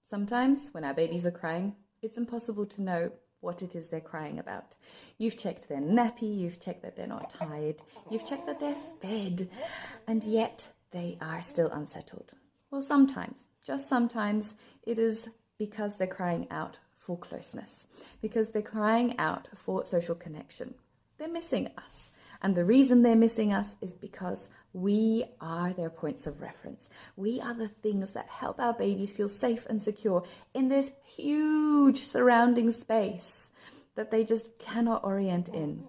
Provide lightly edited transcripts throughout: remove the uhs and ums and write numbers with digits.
Sometimes when our babies are crying, it's impossible to know what it is they're crying about. You've checked their nappy, you've checked that they're not tired, you've checked that they're fed, and yet they are still unsettled. Well, sometimes, just sometimes, it is because they're crying out for closeness, because they're crying out for social connection. They're missing us. And the reason they're missing us is because we are their points of reference. We are the things that help our babies feel safe and secure in this huge surrounding space that they just cannot orient in.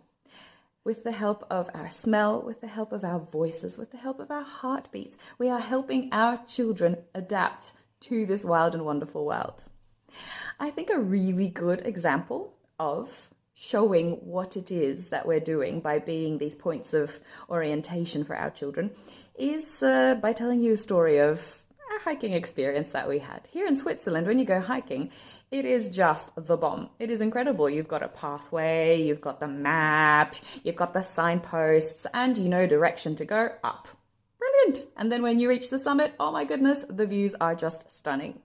With the help of our smell, with the help of our voices, with the help of our heartbeats, we are helping our children adapt to this wild and wonderful world. I think a really good example of showing what it is that we're doing by being these points of orientation for our children is by telling you a story of a hiking experience that we had. Here in Switzerland, when you go hiking, it is just the bomb. It is incredible. You've got a pathway, you've got the map, you've got the signposts, and you know direction to go up. Brilliant. And then when you reach the summit, oh my goodness, the views are just stunning.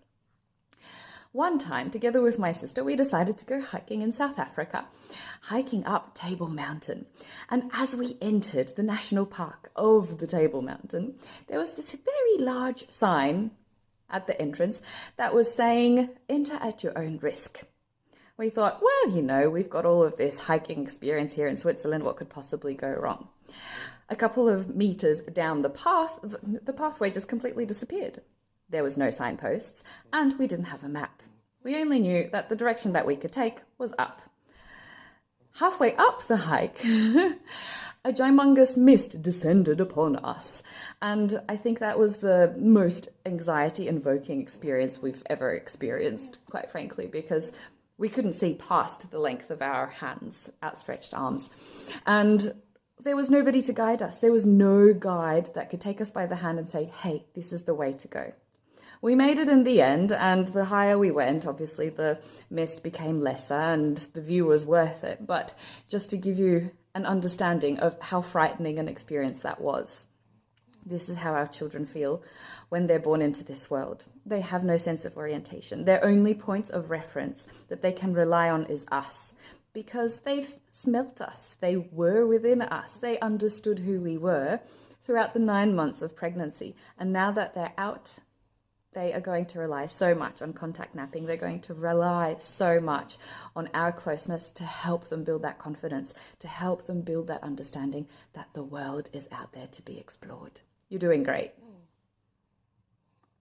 One time, together with my sister, we decided to go hiking in South Africa, hiking up Table Mountain. And as we entered the national park of the Table Mountain, there was this very large sign at the entrance that was saying, "Enter at your own risk." We thought, well, we've got all of this hiking experience here in Switzerland. What could possibly go wrong? A couple of meters down the path, the pathway just completely disappeared. There was no signposts, and we didn't have a map. We only knew that the direction that we could take was up. Halfway up the hike, a humongous mist descended upon us. And I think that was the most anxiety-invoking experience we've ever experienced, quite frankly, because we couldn't see past the length of our hands, outstretched arms. And there was nobody to guide us. There was no guide that could take us by the hand and say, hey, this is the way to go. We made it in the end, and the higher we went, obviously the mist became lesser and the view was worth it. But just to give you an understanding of how frightening an experience that was. This is how our children feel when they're born into this world. They have no sense of orientation. Their only point of reference that they can rely on is us, because they've smelt us. They were within us. They understood who we were throughout the 9 months of pregnancy. And now that they're out, they are going to rely so much on contact napping. They're going to rely so much on our closeness to help them build that confidence, to help them build that understanding that the world is out there to be explored. You're doing great.